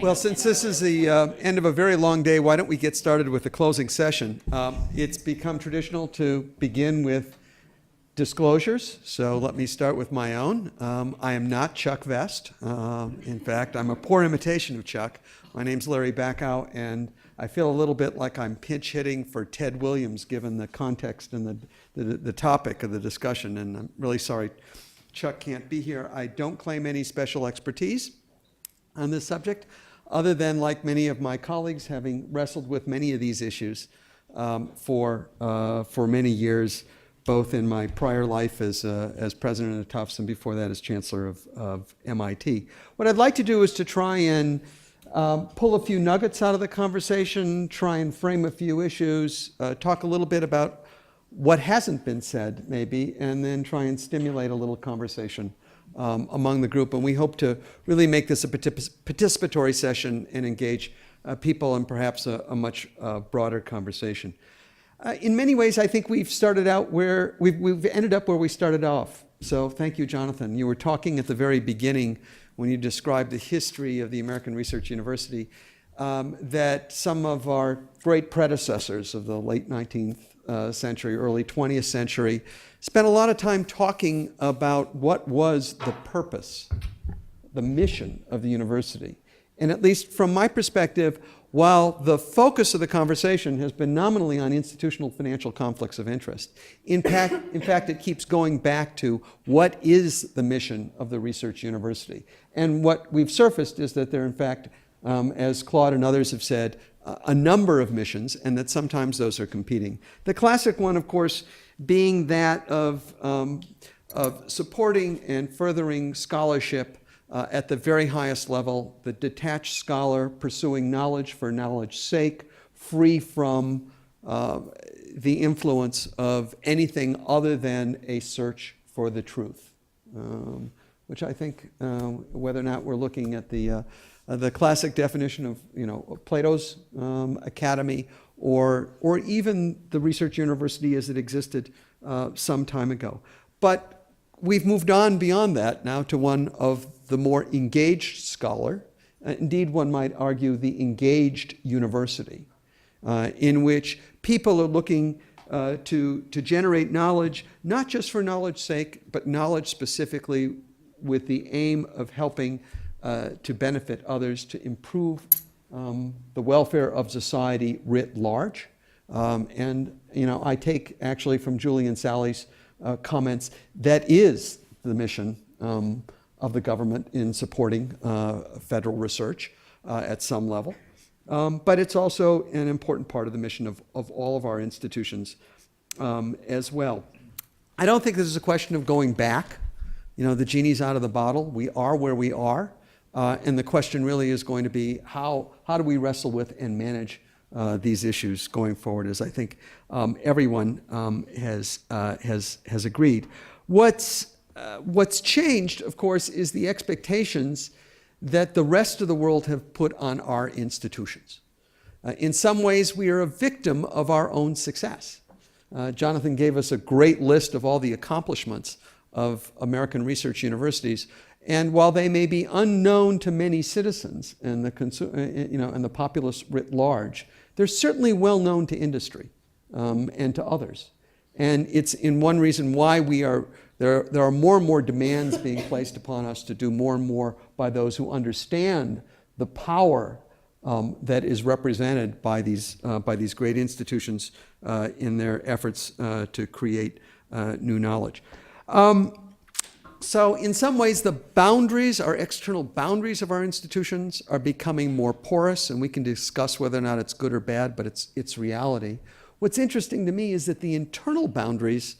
Well, since this is the end of a very long day, why don't we get started with the closing session? It's become traditional to begin with disclosures, so let me start with my own. I am not Chuck Vest. In fact, I'm a poor imitation of Chuck. My name's Larry Bacow, and I feel a little bit like I'm pinch hitting for Ted Williams, given the context and the topic of the discussion, and I'm really sorry Chuck can't be here. I don't claim any special expertise on this subject, other than, like many of my colleagues, having wrestled with many of these issues for many years, both in my prior life as president of Tufts and before that as chancellor of MIT. What I'd like to do is to try and pull a few nuggets out of the conversation, try and frame a few issues, talk a little bit about what hasn't been said, maybe, and then try and stimulate a little conversation among the group. And we hope to really make this a participatory session and engage people in perhaps a much broader conversation. In many ways, I think we've started out where we've ended up where we started off. So thank you, Jonathan. You were talking at the very beginning when you described the history of the American Research University that some of our great predecessors of the late 19th century, early 20th century, spent a lot of time talking about what was the purpose, the mission of the university. And at least from my perspective, while the focus of the conversation has been nominally on institutional financial conflicts of interest, in fact, it keeps going back to what is the mission of the research university. And what we've surfaced is that there, in fact, as Claude and others have said, a number of missions, and that sometimes those are competing. The classic one, of course, being that of supporting and furthering scholarship at the very highest level, the detached scholar pursuing knowledge for knowledge's sake, free from the influence of anything other than a search for the truth, which I think, whether or not we're looking at the classic definition of Plato's academy, or even the research university as it existed some time ago. But we've moved on beyond that now to one of the more engaged scholar, indeed one might argue the engaged university, in which people are looking to generate knowledge, not just for knowledge's sake, but knowledge specifically with the aim of helping to benefit others, to improve the welfare of society writ large. And I take actually from Julie and Sally's comments, that is the mission of the government in supporting federal research at some level. But it's also an important part of the mission of all of our institutions as well. I don't think this is a question of going back. The genie's out of the bottle. We are where we are. And the question really is going to be how do we wrestle with and manage these issues going forward, as I think everyone has agreed. What's changed, of course, is the expectations that the rest of the world have put on our institutions. In some ways, we are a victim of our own success. Jonathan gave us a great list of all the accomplishments of American research universities. And while they may be unknown to many citizens and and the populace writ large, they're certainly well known to industry and to others. And it's in one reason why there are more and more demands being placed upon us to do more and more by those who understand the power that is represented by these great institutions in their efforts to create new knowledge. So in some ways, the boundaries, our external boundaries of our institutions are becoming more porous, and we can discuss whether or not it's good or bad, but it's reality. What's interesting to me is that the internal boundaries,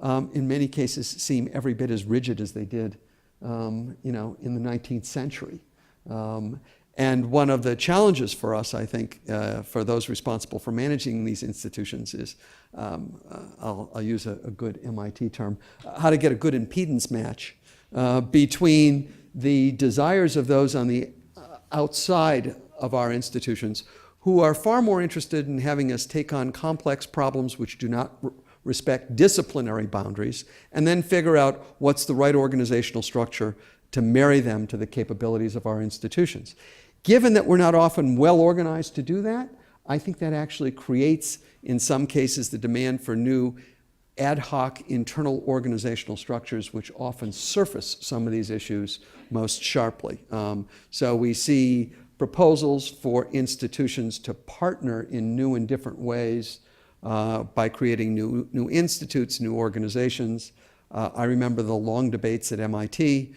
in many cases, seem every bit as rigid as they did, in the 19th century. And one of the challenges for us, I think, for those responsible for managing these institutions is, I'll use a good MIT term, how to get a good impedance match between the desires of those on the outside of our institutions who are far more interested in having us take on complex problems which do not respect disciplinary boundaries, and then figure out what's the right organizational structure to marry them to the capabilities of our institutions. Given that we're not often well organized to do that, I think that actually creates, in some cases, the demand for new ad hoc internal organizational structures, which often surface some of these issues most sharply. So we see proposals for institutions to partner in new and different ways by creating new institutes, new organizations. I remember the long debates at MIT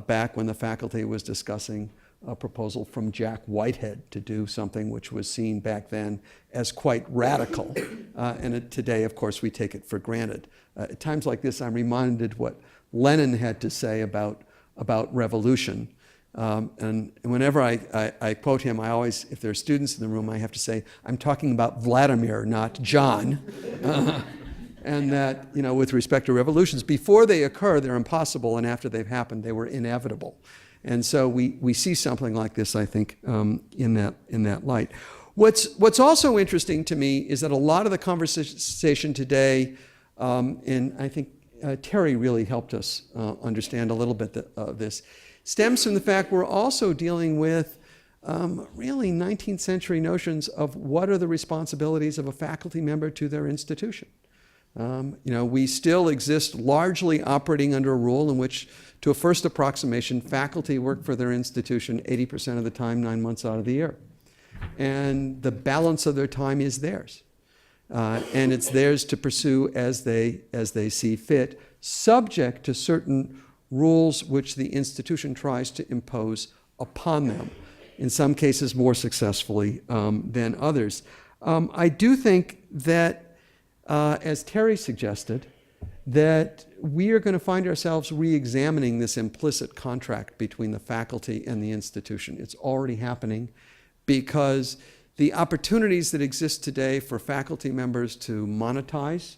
back when the faculty was discussing a proposal from Jack Whitehead to do something which was seen back then as quite radical. And today, of course, we take it for granted. At times like this, I'm reminded what Lenin had to say about revolution. And whenever I quote him, I always, if there are students in the room, I have to say, I'm talking about Vladimir, not John. And that, you know, with respect to revolutions, before they occur, they're impossible, and after they've happened, they were inevitable. And so we see something like this, I think, in that light. What's also interesting to me is that a lot of the conversation today, and I think Terry really helped us understand a little bit of this, stems from the fact we're also dealing with really 19th century notions of what are the responsibilities of a faculty member to their institution. You know, we still exist largely operating under a rule in which, to a first approximation, faculty work for their institution 80% of the time, 9 months out of the year. And the balance of their time is theirs. And it's theirs to pursue as they see fit, subject to certain rules which the institution tries to impose upon them, in some cases more successfully than others. I do think that, as Terry suggested, that we are going to find ourselves re-examining this implicit contract between the faculty and the institution. It's already happening because the opportunities that exist today for faculty members to monetize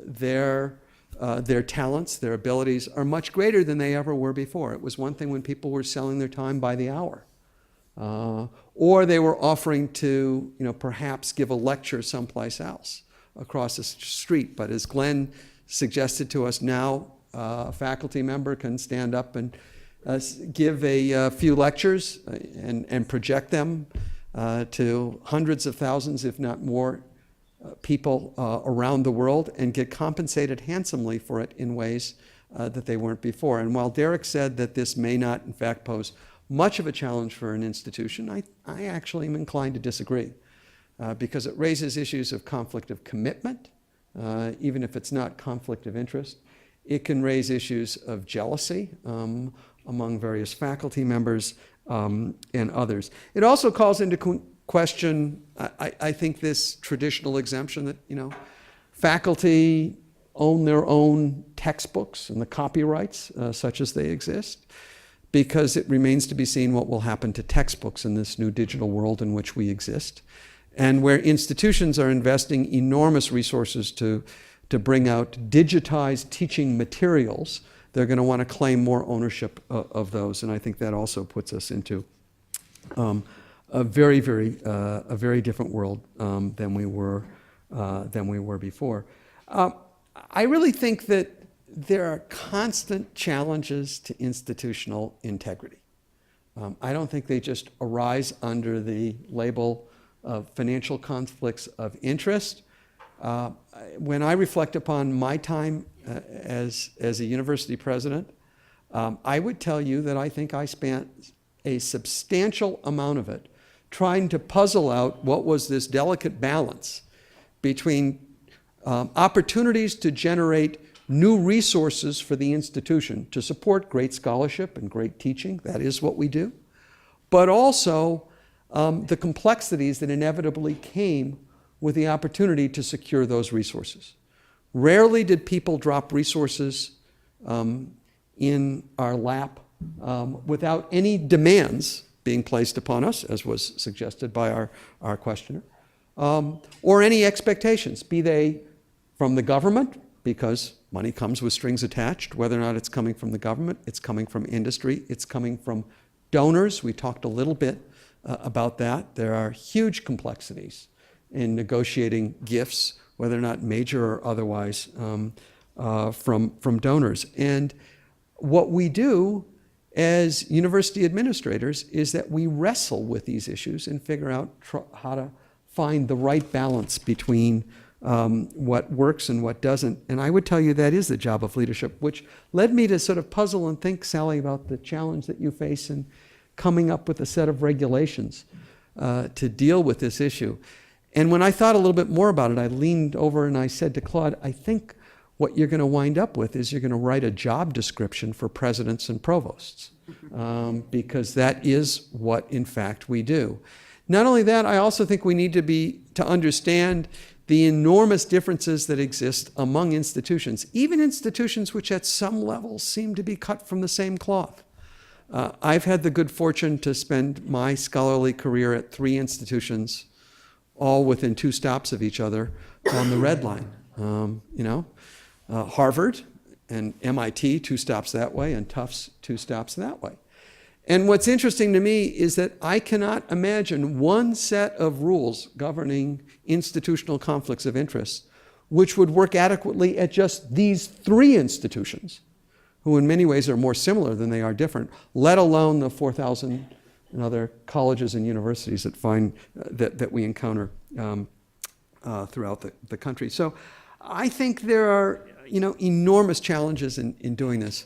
their talents, their abilities, are much greater than they ever were before. It was one thing when people were selling their time by the hour. Or they were offering to, you know, perhaps give a lecture someplace else across the street. But as Glenn suggested to us, now a faculty member can stand up and give a few lectures and project them to hundreds of thousands, if not more, people around the world, and get compensated handsomely for it in ways that they weren't before. And while Derek said that this may not, in fact, pose much of a challenge for an institution, I actually am inclined to disagree. Because it raises issues of conflict of commitment, even if it's not conflict of interest. It can raise issues of jealousy among various faculty members and others. It also calls into question, I think, this traditional exemption that, you know, faculty own their own textbooks and the copyrights such as they exist, because it remains to be seen what will happen to textbooks in this new digital world in which we exist. And where institutions are investing enormous resources to bring out digitized teaching materials, they're going to want to claim more ownership of those. And I think that also puts us into a very different world than we were before. I really think that there are constant challenges to institutional integrity. I don't think they just arise under the label of financial conflicts of interest. When I reflect upon my time as a university president, I would tell you that I think I spent a substantial amount of it trying to puzzle out what was this delicate balance between opportunities to generate new resources for the institution to support great scholarship and great teaching. That is what we do. But also the complexities that inevitably came with the opportunity to secure those resources. Rarely did people drop resources in our lap without any demands being placed upon us, as was suggested by our questioner, or any expectations, be they from the government, because money comes with strings attached, whether or not it's coming from the government, it's coming from industry, it's coming from donors. We talked a little bit about that. There are huge complexities in negotiating gifts, whether or not major or otherwise, from donors. And what we do as university administrators is that we wrestle with these issues and figure out how to find the right balance between what works and what doesn't. And I would tell you that is the job of leadership, which led me to sort of puzzle and think, Sally, about the challenge that you face in coming up with a set of regulations to deal with this issue. And when I thought a little bit more about it, I leaned over and I said to Claude, I think what you're going to wind up with is you're going to write a job description for presidents and provosts, because that is what, in fact, we do. Not only that, I also think we need to understand the enormous differences that exist among institutions, even institutions which at some level seem to be cut from the same cloth. I've had the good fortune to spend my scholarly career at 3 institutions, all within 2 stops of each other on the Red Line. Harvard and MIT, 2 stops that way, and Tufts, 2 stops that way. And what's interesting to me is that I cannot imagine one set of rules governing institutional conflicts of interest which would work adequately at just these 3 institutions, who in many ways are more similar than they are different, let alone the 4,000 and other colleges and universities that we encounter throughout the country. So I think there are enormous challenges in doing this.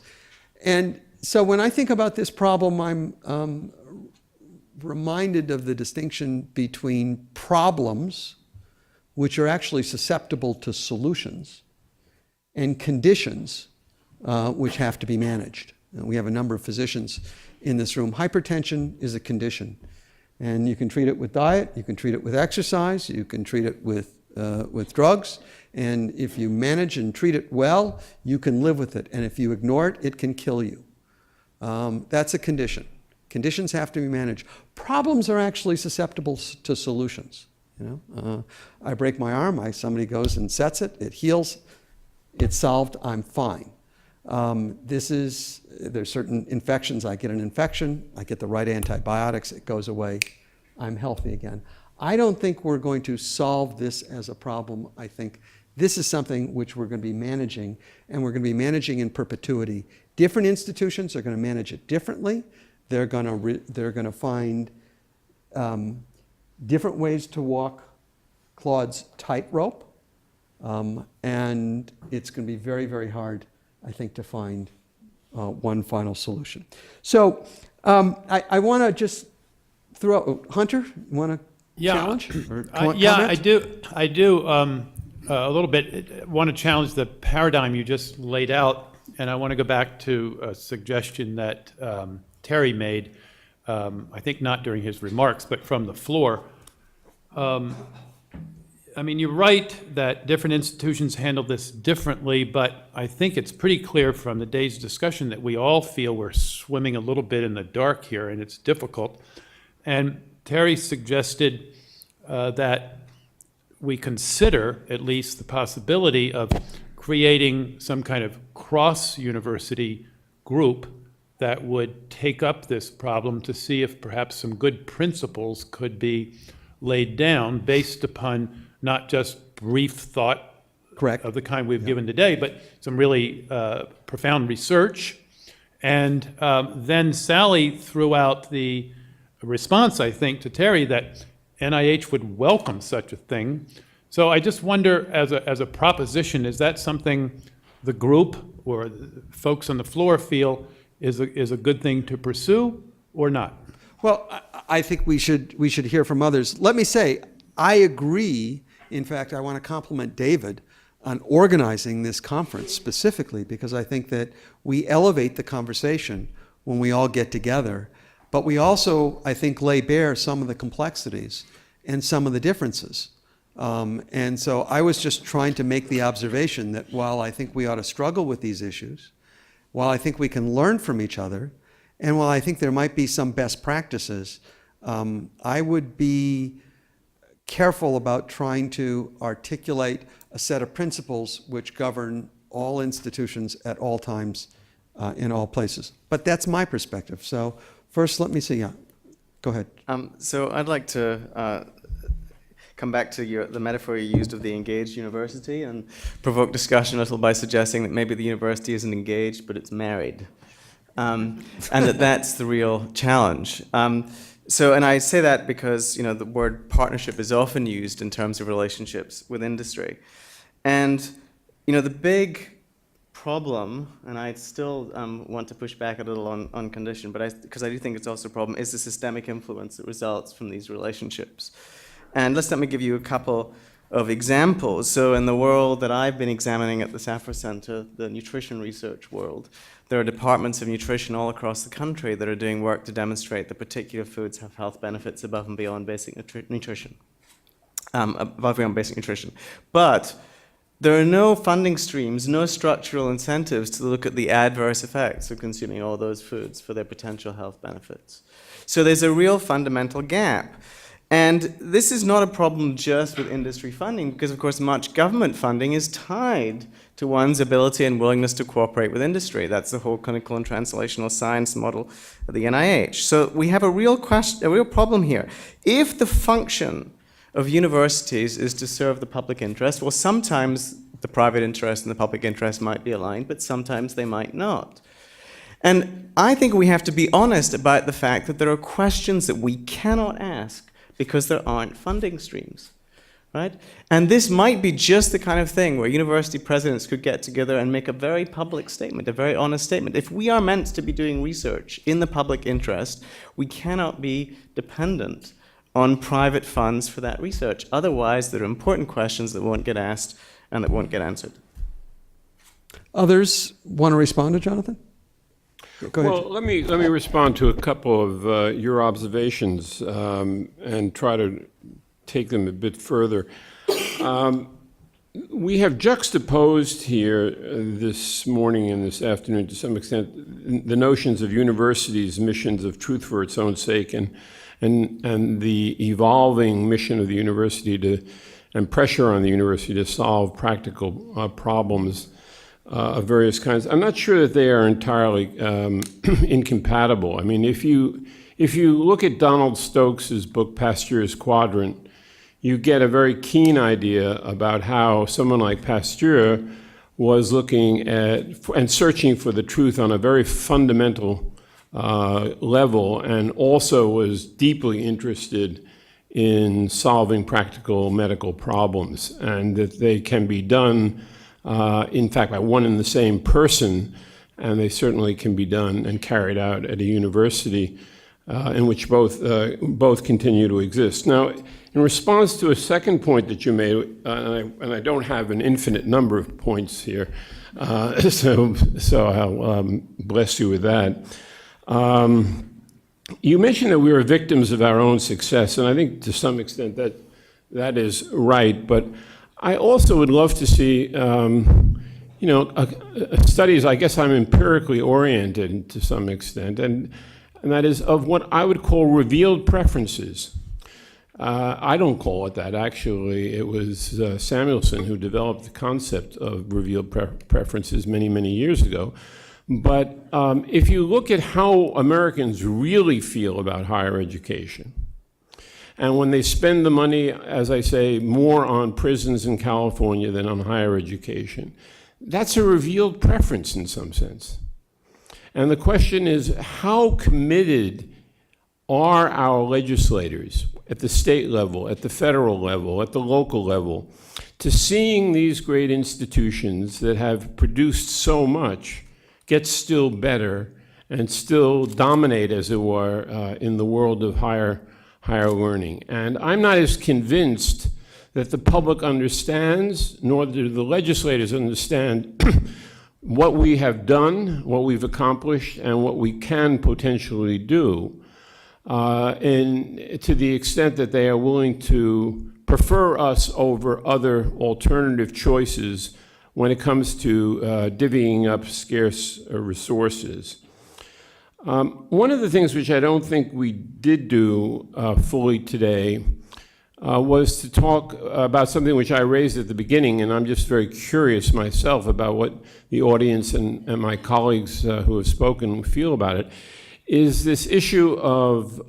And so when I think about this problem, I'm reminded of the distinction between problems, which are actually susceptible to solutions, and conditions, which have to be managed. And we have a number of physicians in this room. Hypertension is a condition, and you can treat it with diet, you can treat it with exercise, you can treat it with drugs, and if you manage and treat it well, you can live with it, and if you ignore it, it can kill you. That's a condition. Conditions have to be managed. Problems are actually susceptible to solutions. I break my arm, somebody goes and sets it, it heals, it's solved, I'm fine. There's certain infections, I get an infection, I get the right antibiotics, it goes away, I'm healthy again. I don't think we're going to solve this as a problem. I think this is something which we're going to be managing, and we're going to be managing in perpetuity. Different institutions are going to manage it differently. They're going to find different ways to walk Claude's tightrope, and it's going to be very, very hard, I think, to find one final solution. So I want to just throw out, Hunter, you want to challenge? Or comment? I do. A little bit. Want to challenge the paradigm you just laid out, and I want to go back to a suggestion that Terry made, I think not during his remarks, but from the floor. You're right that different institutions handle this differently, but I think it's pretty clear from the day's discussion that we all feel we're swimming a little bit in the dark here, and it's difficult. And Terry suggested that we consider at least the possibility of creating some kind of cross-university group that would take up this problem to see if perhaps some good principles could be laid down based upon not just brief thought Correct. Of the kind we've given today, but some really profound research. And then Sally threw out the response, I think, to Terry that NIH would welcome such a thing. So I just wonder, as a proposition, is that something the group or the folks on the floor feel is a good thing to pursue or not? Well, I think we should hear from others. Let me say, I agree. In fact, I want to compliment David on organizing this conference specifically, because I think that we elevate the conversation when we all get together. But we also, I think, lay bare some of the complexities and some of the differences. And so I was just trying to make the observation that while I think we ought to struggle with these issues, while I think we can learn from each other, and while I think there might be some best practices, I would be careful about trying to articulate a set of principles which govern all institutions at all times in all places. But that's my perspective. So first, let me see. Yeah, go ahead. So I'd like to come back to the metaphor you used of the engaged university and provoke discussion a little by suggesting that maybe the university isn't engaged, but it's married. and that's the real challenge. And I say that because the word partnership is often used in terms of relationships with industry, and the big problem, and I still want to push back a little on condition, but because I do think it's also a problem, is the systemic influence that results from these relationships. And let me give you a couple of examples. So in the world that I've been examining at the Safra Center, the nutrition research world, there are departments of nutrition all across the country that are doing work to demonstrate that particular foods have health benefits above and beyond basic nutrition. Above and beyond basic nutrition. But there are no funding streams, no structural incentives to look at the adverse effects of consuming all those foods for their potential health benefits. So there's a real fundamental gap. And this is not a problem just with industry funding, because of course much government funding is tied to one's ability and willingness to cooperate with industry. That's the whole clinical and translational science model of the NIH. So we have a real problem here. If the function of universities is to serve the public interest, well, sometimes the private interest and the public interest might be aligned, but sometimes they might not. And I think we have to be honest about the fact that there are questions that we cannot ask because there aren't funding streams, right? And this might be just the kind of thing where university presidents could get together and make a very public statement, a very honest statement. If we are meant to be doing research in the public interest, we cannot be dependent on private funds for that research. Otherwise, there are important questions that won't get asked and that won't get answered. Others want to respond to Jonathan? Go ahead. Well, let me respond to a couple of your observations and try to take them a bit further. We have juxtaposed here this morning and this afternoon, to some extent, the notions of universities' missions of truth for its own sake and the evolving mission of the university and pressure on the university to solve practical problems of various kinds. I'm not sure that they are entirely incompatible. I mean, if you look at Donald Stokes's book Pasteur's Quadrant, you get a very keen idea about how someone like Pasteur was looking at and searching for the truth on a very fundamental level, and also was deeply interested in solving practical medical problems, and that they can be done in fact, by one and the same person, and they certainly can be done and carried out at a university in which both continue to exist. Now, in response to a second point that you made, and I don't have an infinite number of points here, so I'll bless you with that. You mentioned that we were victims of our own success, and I think to some extent that is right, but I also would love to see, studies. I guess I'm empirically oriented to some extent, and that is of what I would call revealed preferences. I don't call it that, actually. It was Samuelson who developed the concept of revealed preferences many, many years ago. But if you look at how Americans really feel about higher education, and when they spend the money, as I say, more on prisons in California than on higher education, that's a revealed preference in some sense. And the question is, how committed are our legislators at the state level, at the federal level, at the local level, to seeing these great institutions that have produced so much get still better and still dominate, as it were, in the world of higher learning? And I'm not as convinced that the public understands, nor do the legislators understand what we have done, what we've accomplished, and what we can potentially do, and to the extent that they are willing to prefer us over other alternative choices when it comes to divvying up scarce resources. One of the things which I don't think we did do fully today was to talk about something which I raised at the beginning, and I'm just very curious myself about what the audience and my colleagues who have spoken feel about it, is this issue of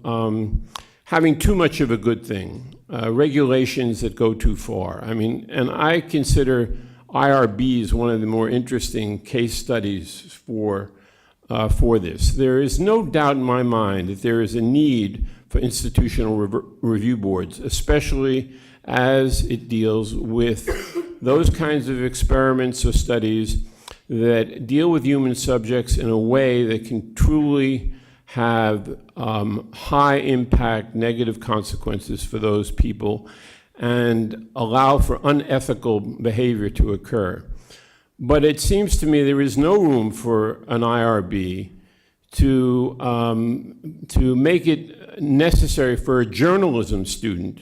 having too much of a good thing, regulations that go too far. I mean, and I consider IRBs one of the more interesting case studies for for this. There is no doubt in my mind that there is a need for institutional review boards, especially as it deals with those kinds of experiments or studies that deal with human subjects in a way that can truly have high impact negative consequences for those people and allow for unethical behavior to occur. But it seems to me there is no room for an IRB to make it necessary for a journalism student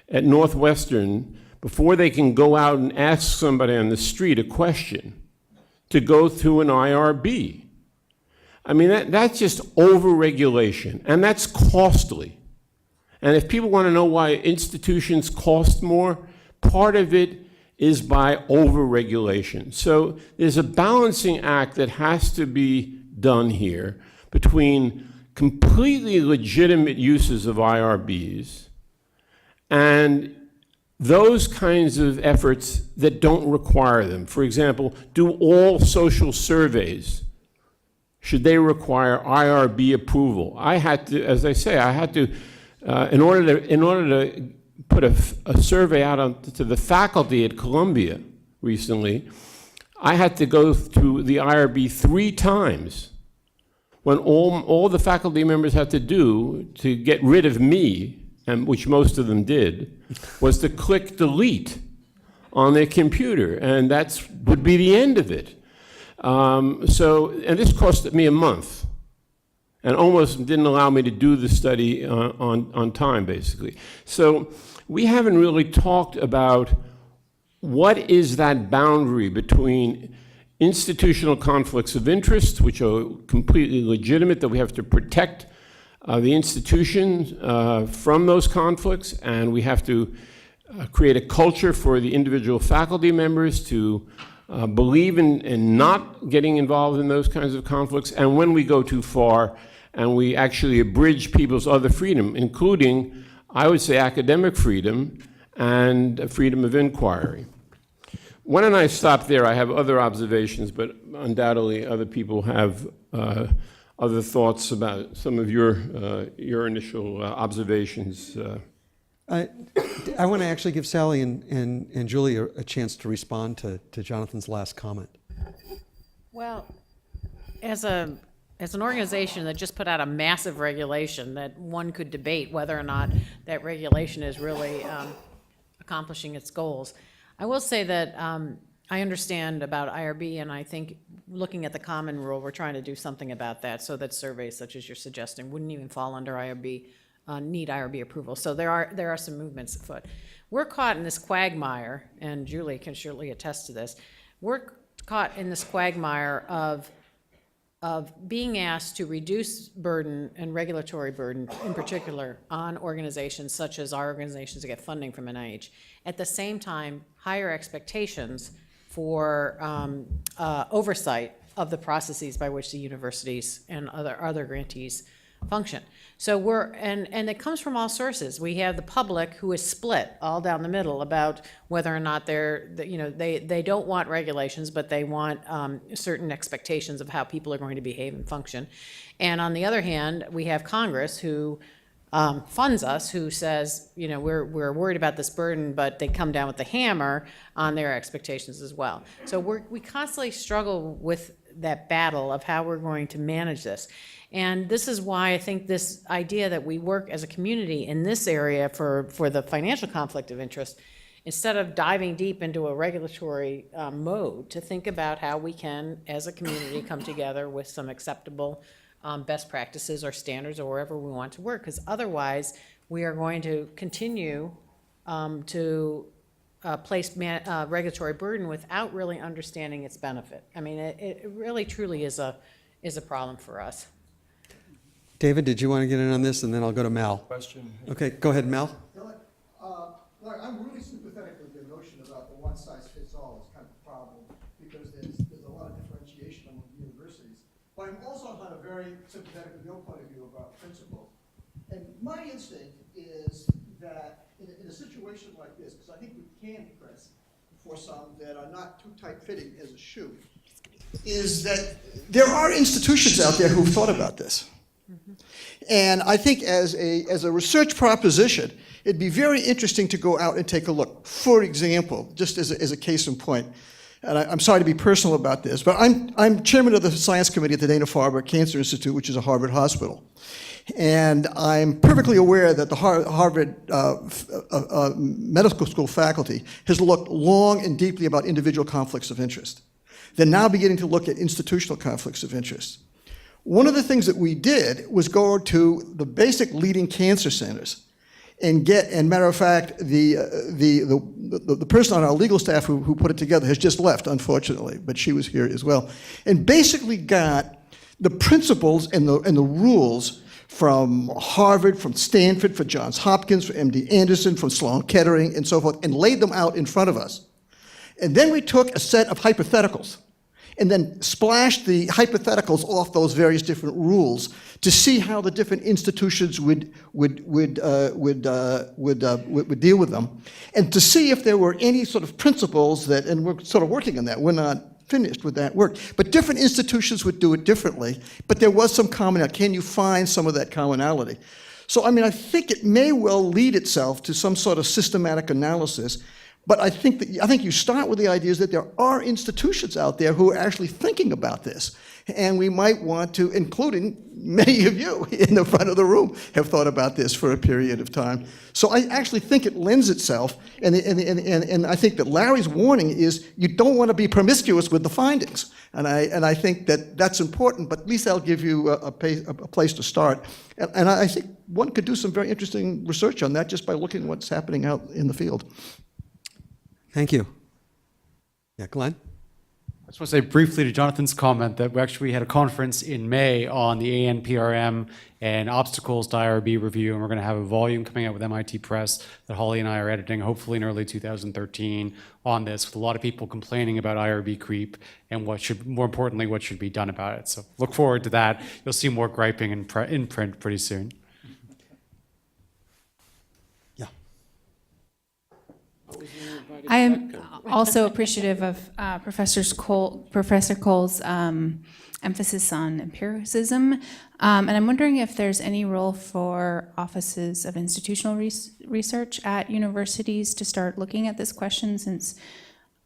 at Northwestern, before they can go out and ask somebody on the street a question, to go through an IRB. I mean, that's just over-regulation, and that's costly. And if people want to know why institutions cost more, part of it is by over-regulation. So there's a balancing act that has to be done here between completely legitimate uses of IRBs and those kinds of efforts that don't require them. For example, do all social surveys, should they require IRB approval? I had to, as I say, in order to put a survey out to the faculty at Columbia recently, I had to go through the IRB 3 times, when all the faculty members had to do to get rid of me, and which most of them did, was to click delete on their computer, and that would be the end of it. And this costed me a month, and almost didn't allow me to do the study on time, basically. So we haven't really talked about what is that boundary between institutional conflicts of interest, which are completely legitimate, that we have to protect the institution from those conflicts, and we have to create a culture for the individual faculty members to believe in not getting involved in those kinds of conflicts, and when we go too far and we actually abridge people's other freedom, including, I would say, academic freedom and freedom of inquiry. Why don't I stop there? I have other observations, but undoubtedly other people have other thoughts about some of your initial observations. I want to actually give Sally and Julie a chance to respond to Jonathan's last comment. Well, as an organization that just put out a massive regulation that one could debate whether or not that regulation is really accomplishing its goals, I will say that I understand about IRB, and I think looking at the common rule, we're trying to do something about that so that surveys such as you're suggesting wouldn't even fall under IRB, need IRB approval. So there are some movements afoot. We're caught in this quagmire, and Julie can surely attest to this. We're caught in this quagmire of being asked to reduce burden and regulatory burden, in particular, on organizations such as our organizations that get funding from NIH. At the same time, higher expectations for oversight of the processes by which the universities and other grantees function. So and it comes from all sources. We have the public who is split all down the middle about whether or not they don't want regulations, but they want certain expectations of how people are going to behave and function. And on the other hand, we have Congress who funds us, who says, we're worried about this burden, but they come down with the hammer on their expectations as well. So we constantly struggle with that battle of how we're going to manage this. And this is why I think this idea that we work as a community in this area for the financial conflict of interest, instead of diving deep into a regulatory mode, to think about how we can, as a community, come together with some acceptable best practices or standards or wherever we want to work, because otherwise we are going to continue to place regulatory burden without really understanding its benefit. I mean, it really truly is a problem for us. David, did you want to get in on this, and then I'll go to Mel? Question. Okay, go ahead, Mel. Larry, I'm really sympathetic with your notion about the one-size-fits-all is kind of a problem because there's a lot of differentiation among universities. But I'm also kind of very sympathetic with your point of view about principle. And my instinct is that in a situation like this, because I think we can press for some that are not too tight-fitting as a shoe, is that there are institutions out there who've thought about this. And I think as a research proposition, it'd be very interesting to go out and take a look. For example, just as a case in point, and I'm sorry to be personal about this, but I'm chairman of the science committee at the Dana-Farber Cancer Institute, which is a Harvard hospital. And I'm perfectly aware that the Harvard Medical School faculty has looked long and deeply about individual conflicts of interest. They're now beginning to look at institutional conflicts of interest. One of the things that we did was go to the basic leading cancer centers and matter of fact, the person on our legal staff who put it together has just left, unfortunately, but she was here as well, and basically got the principles and the rules from Harvard, from Stanford, from Johns Hopkins, from MD Anderson, from Sloan Kettering, and so forth, and laid them out in front of us. And then we took a set of hypotheticals and then splashed the hypotheticals off those various different rules to see how the different institutions would deal with them, and to see if there were any sort of principles that, and we're sort of working on that. We're not finished with that work, but different institutions would do it differently, but there was some commonality. Can you find some of that commonality? So, I mean, I think it may well lead itself to some sort of systematic analysis. But I think you start with the ideas that there are institutions out there who are actually thinking about this. And we might want to, including many of you in the front of the room, have thought about this for a period of time. So I actually think it lends itself, and I think that Larry's warning is you don't want to be promiscuous with the findings. And I think that that's important, but at least that'll give you a place to start. And I think one could do some very interesting research on that just by looking at what's happening out in the field. Thank you. Yeah, Glenn? I just want to say briefly to Jonathan's comment that we had a conference in May on the ANPRM and obstacles to IRB review, and we're going to have a volume coming out with MIT Press that Holly and I are editing, hopefully in early 2013, on this, with a lot of people complaining about IRB creep and more importantly, what should be done about it. So look forward to that. You'll see more griping in print pretty soon. I am also appreciative of Professor Cole's emphasis on empiricism, and I'm wondering if there's any role for offices of institutional research at universities to start looking at this question, since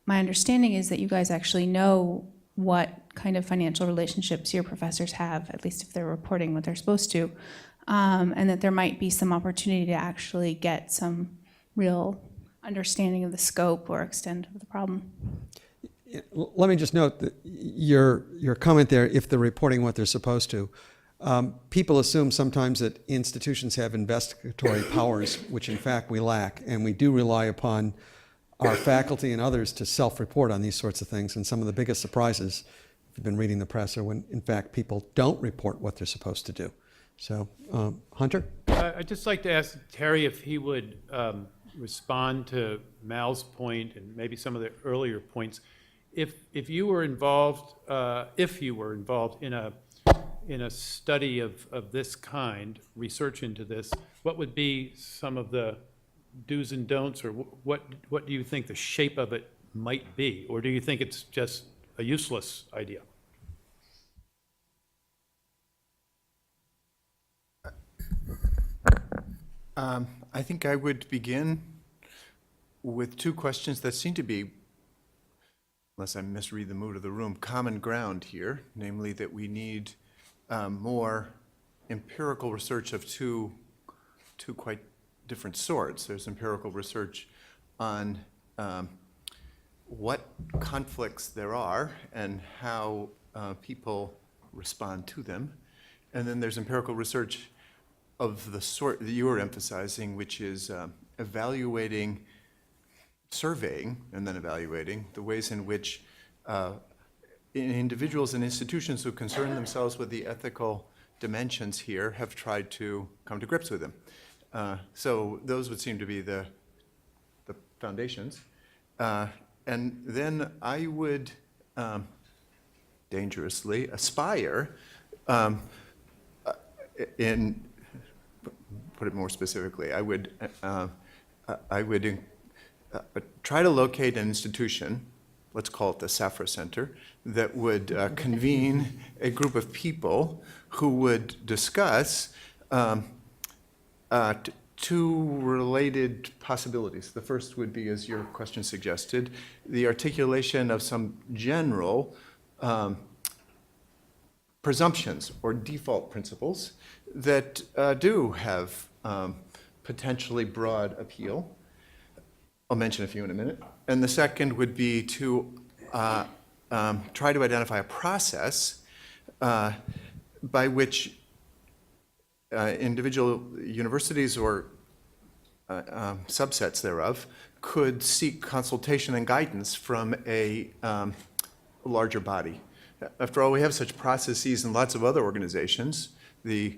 my understanding is that you guys actually know what kind of financial relationships your professors have, at least if they're reporting what they're supposed to, and that there might be some opportunity to actually get some real understanding of the scope or extent of the problem. Let me just note that your comment there, if they're reporting what they're supposed to. People assume sometimes that institutions have investigatory powers, which in fact we lack, and we do rely upon our faculty and others to self-report on these sorts of things. And some of the biggest surprises, if you've been reading the press, are when in fact people don't report what they're supposed to do. So, Hunter? I'd just like to ask Terry if he would respond to Mal's point and maybe some of the earlier points. If you were involved in a study of this kind, research into this, what would be some of the do's and don'ts, or what do you think the shape of it might be, or do you think it's just a useless idea? I think I would begin with two questions that seem to be, unless I misread the mood of the room, common ground here, namely that we need more empirical research of two quite different sorts. There's empirical research on what conflicts there are and how people respond to them. And then there's empirical research of the sort that you were emphasizing, which is surveying and then evaluating the ways in which individuals and institutions who concern themselves with the ethical dimensions here have tried to come to grips with them. So those would seem to be the foundations. And then I would dangerously aspire put it more specifically, I would try to locate an institution, let's call it the Safra Center, that would convene a group of people who would discuss two related possibilities. The first would be, as your question suggested, the articulation of some general presumptions or default principles that do have potentially broad appeal. I'll mention a few in a minute. And the second would be to try to identify a process by which individual universities or subsets thereof could seek consultation and guidance from a larger body. After all, we have such processes in lots of other organizations. The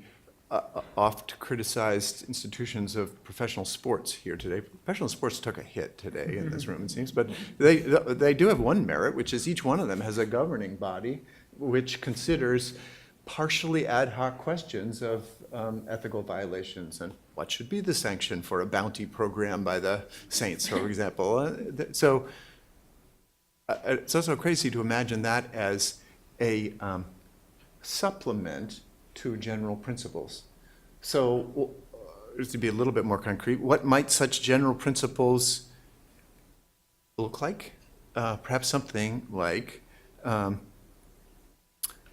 oft criticized institutions of professional sports here today. Professional sports took a hit today in this room, it seems, but they do have one merit, which is each one of them has a governing body which considers partially ad hoc questions of ethical violations and what should be the sanction for a bounty program by the saints, for example. So it's also crazy to imagine that as a supplement to general principles. So just to be a little bit more concrete, what might such general principles look like? Perhaps something like a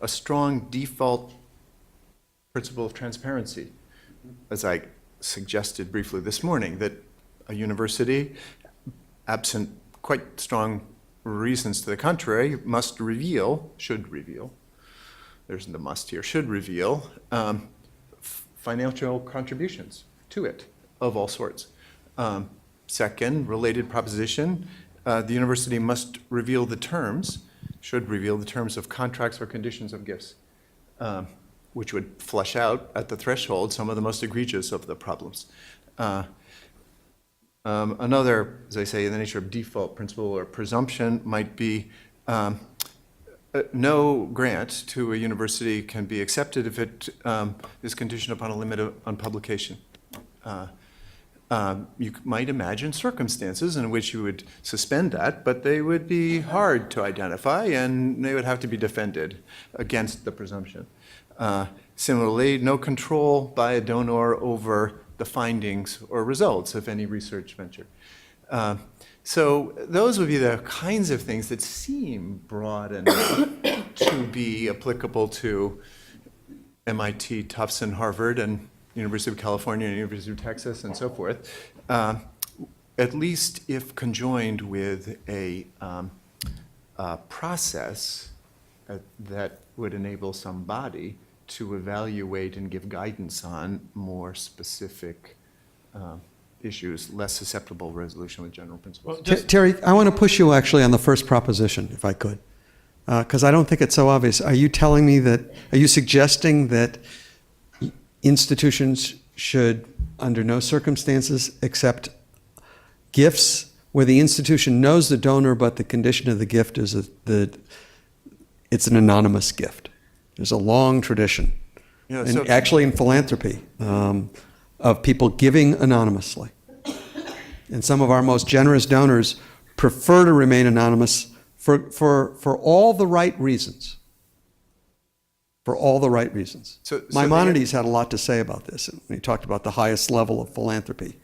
strong default principle of transparency, as I suggested briefly this morning, that a university, absent quite strong reasons to the contrary, should reveal, there's the must here, should reveal financial contributions to it of all sorts. Second, related proposition, the university must reveal the terms, should reveal the terms of contracts or conditions of gifts, which would flush out at the threshold some of the most egregious of the problems. Another, as I say, in the nature of default principle or presumption might be no grant to a university can be accepted if it is conditioned upon a limit on publication. You might imagine circumstances in which you would suspend that, but they would be hard to identify and they would have to be defended against the presumption. Similarly, no control by a donor over the findings or results of any research venture. So those would be the kinds of things that seem broad enough to be applicable to MIT, Tufts, and Harvard, and University of California, and University of Texas, and so forth, at least if conjoined with a process that would enable some body to evaluate and give guidance on more specific issues, less susceptible resolution with general principles. Terry, I want to push you actually on the first proposition, if I could, because I don't think it's so obvious. Are you suggesting that institutions should, under no circumstances, accept gifts where the institution knows the donor, but the condition of the gift is it's an anonymous gift? There's a long tradition, and actually in philanthropy, of people giving anonymously. And some of our most generous donors prefer to remain anonymous for all the right reasons. For all the right reasons. Maimonides had a lot to say about this when he talked about the highest level of philanthropy,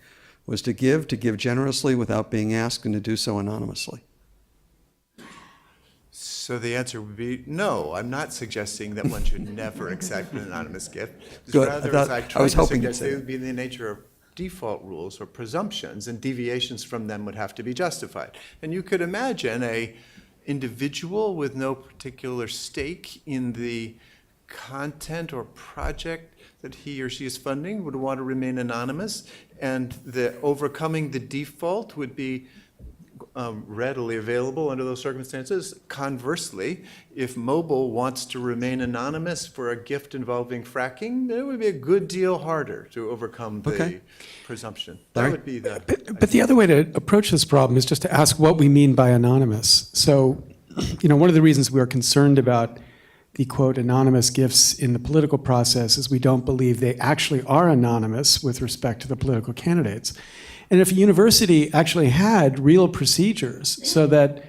was to give generously without being asked, and to do so anonymously. So the answer would be no. I'm not suggesting that one should never accept an anonymous gift. Good. Rather, as I tried was to hoping you'd suggest, say they would be in the nature of default rules or presumptions, and deviations from them would have to be justified. And you could imagine a individual with no particular stake in the content or project that he or she is funding would want to remain anonymous, and overcoming the default would be readily available under those circumstances. Conversely, if Mobile wants to remain anonymous for a gift involving fracking, it would be a good deal harder to overcome the presumption. That would be the... But the other way to approach this problem is just to ask what we mean by anonymous. So, one of the reasons we are concerned about the, quote, anonymous gifts in the political process is we don't believe they actually are anonymous with respect to the political candidates. And if a university actually had real procedures so that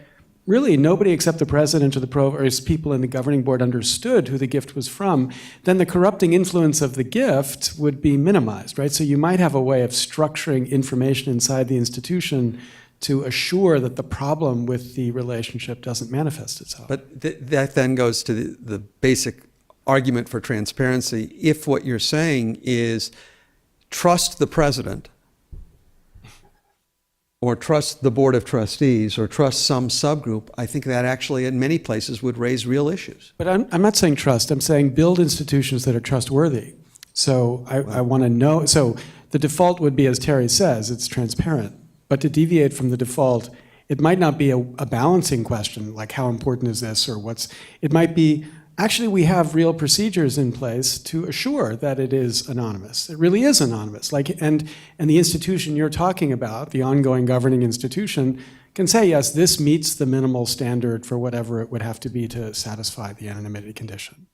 really nobody except the president or the provost, people in the governing board understood who the gift was from, then the corrupting influence of the gift would be minimized, right? So you might have a way of structuring information inside the institution to assure that the problem with the relationship doesn't manifest itself. But that then goes to the basic argument for transparency. If what you're saying is trust the president, or trust the board of trustees, or trust some subgroup, I think that actually in many places would raise real issues. But I'm not saying trust, I'm saying build institutions that are trustworthy. So I want to know, so the default would be, as Terry says, it's transparent. But to deviate from the default, it might not be a balancing question, like how important is this, or it might be, actually we have real procedures in place to assure that it is anonymous. It really is anonymous. And the institution you're talking about, the ongoing governing institution, can say, yes, this meets the minimal standard for whatever it would have to be to satisfy the anonymity condition.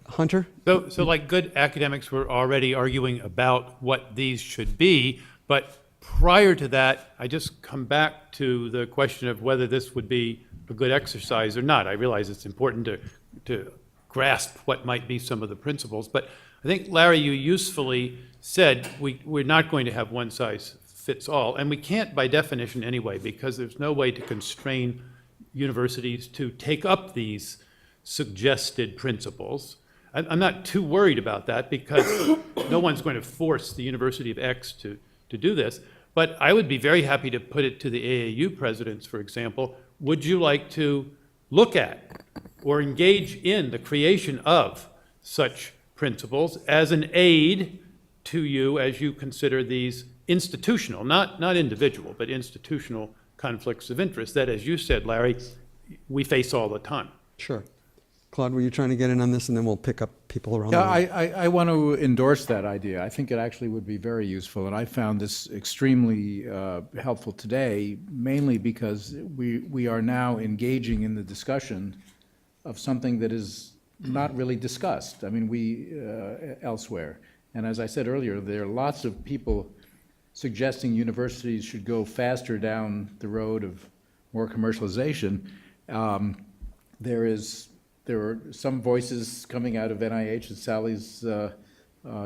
Hunter? So like good academics, we're already arguing about what these should be, but prior to that, I just come back to the question of whether this would be a good exercise or not. I realize it's important to grasp what might be some of the principles, but I think, Larry, you usefully said we're not going to have one size fits all, and we can't by definition anyway, because there's no way to constrain universities to take up these suggested principles. I'm not too worried about that, because no one's going to force the University of X to do this, but I would be very happy to put it to the AAU presidents, for example. Would you like to look at or engage in the creation of such principles as an aid to you as you consider these institutional, not individual, but institutional conflicts of interest that, as you said, Larry, we face all the time? Sure. Claude, were you trying to get in on this, and then we'll pick up people around Yeah, the room? I want to endorse that idea. I think it actually would be very useful, and I found this extremely helpful today, mainly because we are now engaging in the discussion of something that is not really discussed. I mean, elsewhere. And as I said earlier, there are lots of people suggesting universities should go faster down the road of more commercialization. There are some voices coming out of NIH and Sally's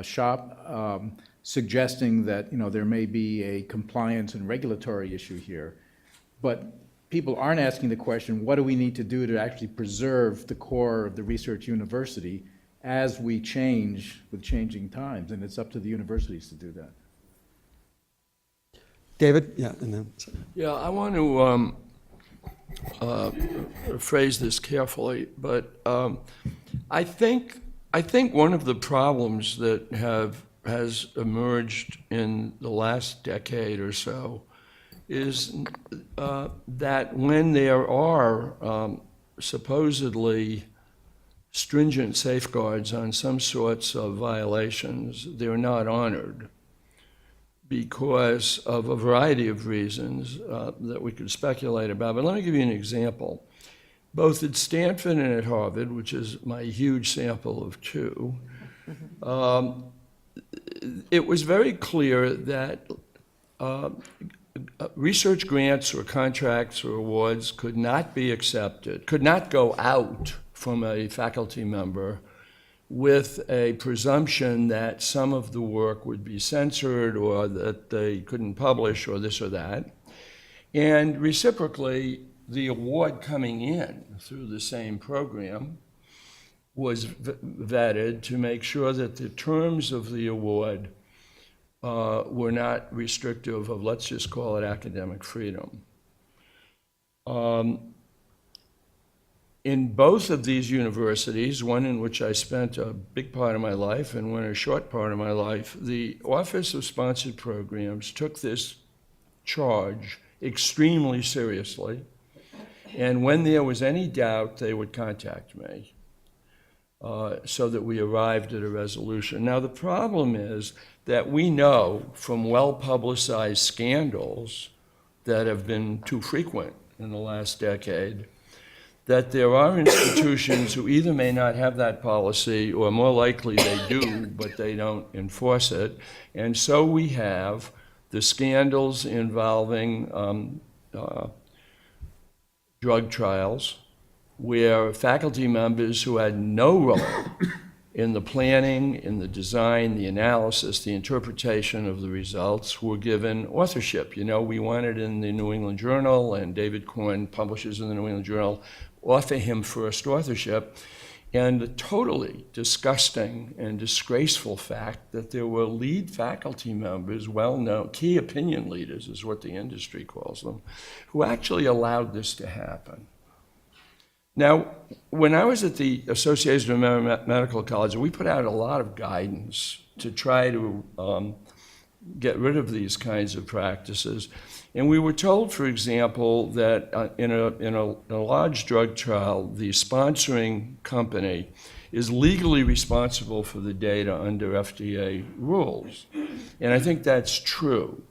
shop suggesting that there may be a compliance and regulatory issue here, but people aren't asking the question, what do we need to do to actually preserve the core of the research university as we change with changing times? And it's up to the universities to do that. David? Yeah, and then. Yeah, I want to phrase this carefully, but I think one of the problems that has emerged in the last decade or so is that when there are supposedly stringent safeguards on some sorts of violations, they're not honored because of a variety of reasons that we could speculate about. But let me give you an example. Both at Stanford and at Harvard, which is my huge sample of two, it was very clear that research grants or contracts or awards could not be accepted, could not go out from a faculty member with a presumption that some of the work would be censored or that they couldn't publish or this or that. And reciprocally, the award coming in through the same program was vetted to make sure that the terms of the award were not restrictive of, let's just call it, academic freedom. In both of these universities, one in which I spent a big part of my life and one a short part of my life, the Office of Sponsored Programs took this charge extremely seriously, and when there was any doubt, they would contact me so that we arrived at a resolution. Now, the problem is that we know from well-publicized scandals that have been too frequent in the last decade that there are institutions who either may not have that policy or more likely they do, but they don't enforce it. And so we have the scandals involving drug trials where faculty members who had no role in the planning, in the design, the analysis, the interpretation of the results were given authorship. You know, we wanted in the New England Journal, and David Korn publishes in the New England Journal, offer him first authorship. And the totally disgusting and disgraceful fact that there were lead faculty members, well-known, key opinion leaders is what the industry calls them, who actually allowed this to happen. Now, when I was at the Association of Medical Colleges, we put out a lot of guidance to try to get rid of these kinds of practices. And we were told, for example, that in a large drug trial, the sponsoring company is legally responsible for the data under FDA rules. And I think that's true.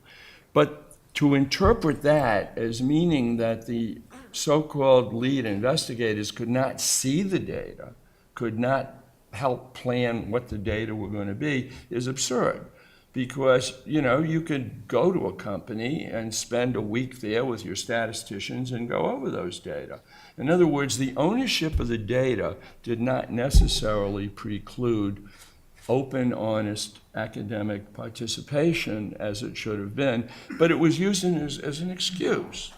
But to interpret that as meaning that the so-called lead investigators could not see the data, could not help plan what the data were going to be, is absurd. Because, you know, you could go to a company and spend a week there with your statisticians and go over those data. In other words, the ownership of the data did not necessarily preclude open, honest academic participation as it should have been, but it was used as an excuse.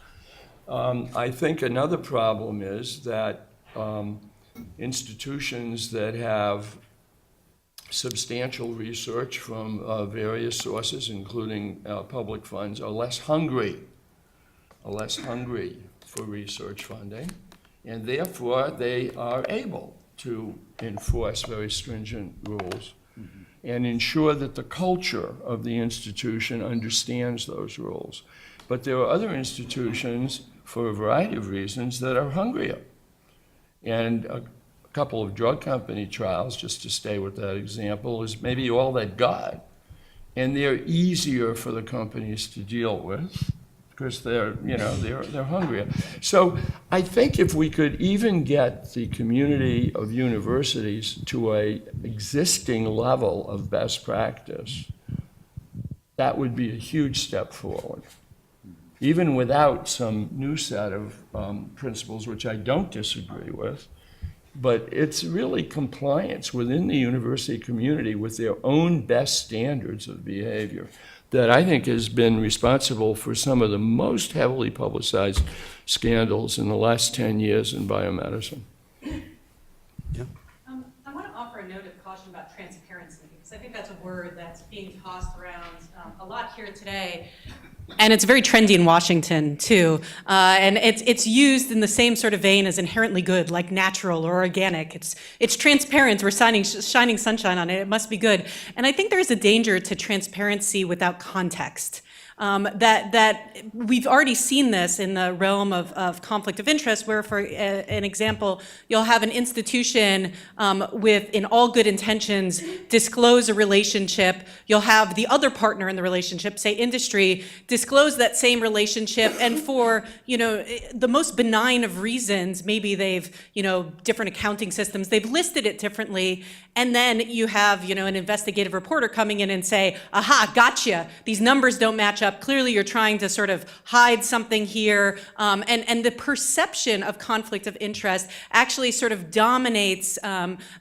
I think another problem is that institutions that have substantial research from various sources, including public funds, are less hungry for research funding, and therefore they are able to enforce very stringent rules and ensure that the culture of the institution understands those rules. But there are other institutions, for a variety of reasons, that are hungrier. And a couple of drug company trials, just to stay with that example, is maybe all they've got. And they're easier for the companies to deal with because they're hungrier. So I think if we could even get the community of universities to an existing level of best practice, that would be a huge step forward. Even without some new set of principles, which I don't disagree with, but it's really compliance within the university community with their own best standards of behavior that I think has been responsible for some of the most heavily publicized scandals in the last 10 years in biomedicine. Yeah. I want to offer a note of caution about transparency, because I think that's a word that's being tossed around a lot here today. And it's very trendy in Washington, too. And it's used in the same sort of vein as inherently good, like natural or organic. It's transparent. We're shining sunshine on it. It must be good. And I think there's a danger to transparency without context. That we've already seen this in the realm of conflict of interest, where, for an example, you'll have an institution with, in all good intentions, disclose a relationship. You'll have the other partner in the relationship, say industry, disclose that same relationship, and for the most benign of reasons, maybe they've different accounting systems, they've listed it differently, and then you have an investigative reporter coming in and say, "Aha, gotcha! These numbers don't match up. Clearly, you're trying to sort of hide something here," and the perception of conflict of interest actually sort of dominates,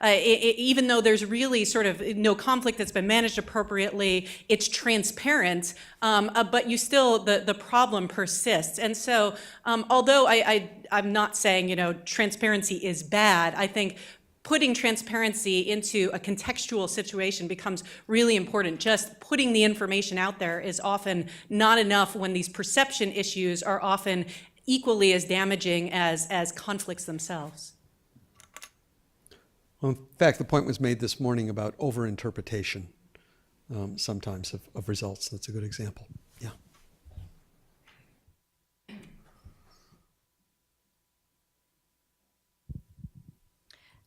even though there's really sort of no conflict that's been managed appropriately. It's transparent, but you still the problem persists. And so, although I'm not saying transparency is bad, I think putting transparency into a contextual situation becomes really important. Just putting the information out there is often not enough when these perception issues are often equally as damaging as conflicts themselves. Well, in fact, the point was made this morning about overinterpretation sometimes of results. That's a good example. Yeah.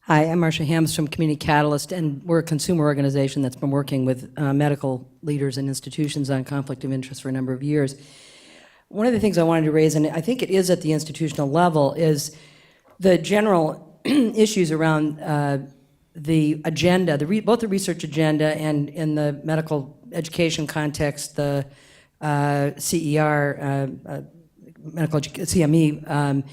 Hi, I'm Marcia Hams from Community Catalyst, and we're a consumer organization that's been working with medical leaders and institutions on conflict of interest for a number of years. One of the things I wanted to raise, and I think it is at the institutional level, is the general issues around the agenda, both the research agenda and in the medical education context, the CER, CME,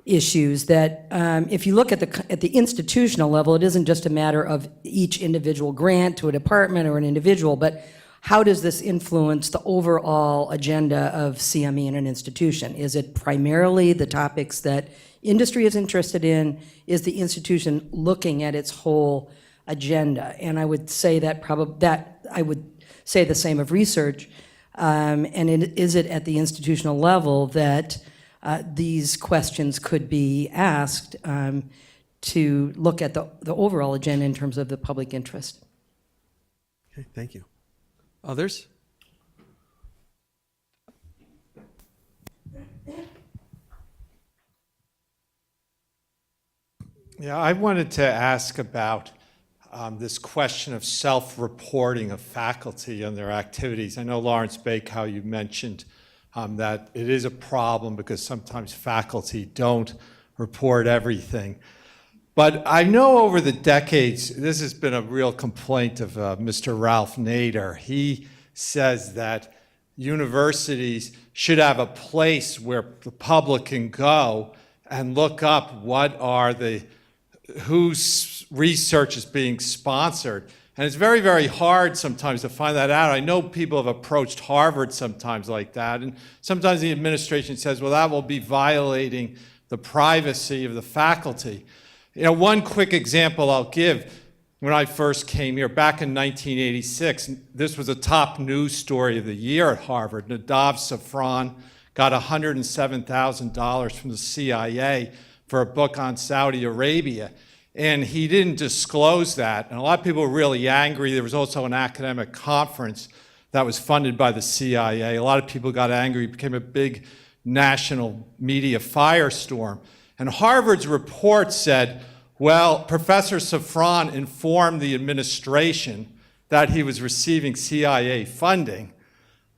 issues that if you look at the institutional level, it isn't just a matter of each individual grant to a department or an individual, but how does this influence the overall agenda of CME in an institution? Is it primarily the topics that industry is interested in? Is the institution looking at its whole agenda? And I would say I would say the same of research. Is it at the institutional level that these questions could be asked to look at the overall agenda in terms of the public interest? Okay, thank you. Others? Yeah, I wanted to ask about this question of self-reporting of faculty and their activities. I know, Lawrence Bacow, you mentioned that it is a problem because sometimes faculty don't report everything. But I know over the decades, this has been a real complaint of Mr. Ralph Nader. He says that universities should have a place where the public can go and look up whose research is being sponsored. And it's very, very hard sometimes to find that out. I know people have approached Harvard sometimes like that, and sometimes the administration says, well, that will be violating the privacy of the faculty. You know, one quick example I'll give, when I first came here back in 1986, this was a top news story of the year at Harvard. Nadav Safran got $107,000 from the CIA for a book on Saudi Arabia. And he didn't disclose that. And a lot of people were really angry. There was also an academic conference that was funded by the CIA. A lot of people got angry. It became a big national media firestorm. And Harvard's report said, well, Professor Safran informed the administration that he was receiving CIA funding.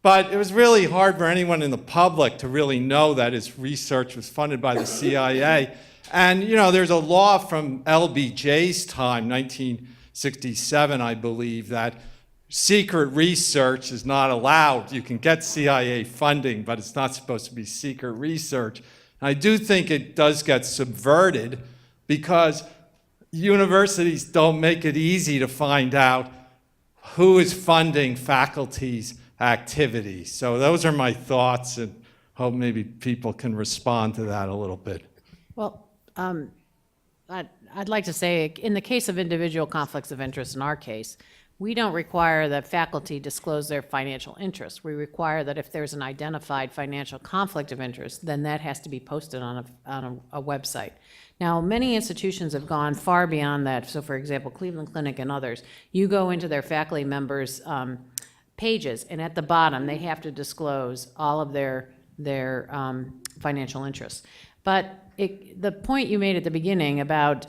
But it was really hard for anyone in the public to really know that his research was funded by the CIA. And, you know, there's a law from LBJ's time, 1967, I believe, that secret research is not allowed. You can get CIA funding, but it's not supposed to be secret research. And I do think it does get subverted because universities don't make it easy to find out who is funding faculty's activities. So those are my thoughts, and hope maybe people can respond to that a little bit. Well, I'd like to say, in the case of individual conflicts of interest, in our case, we don't require that faculty disclose their financial interest. We require that if there's an identified financial conflict of interest, then that has to be posted on a website. Now, many institutions have gone far beyond that. So, for example, Cleveland Clinic and others, you go into their faculty members' pages, and at the bottom, they have to disclose all of their financial interests. But the point you made at the beginning about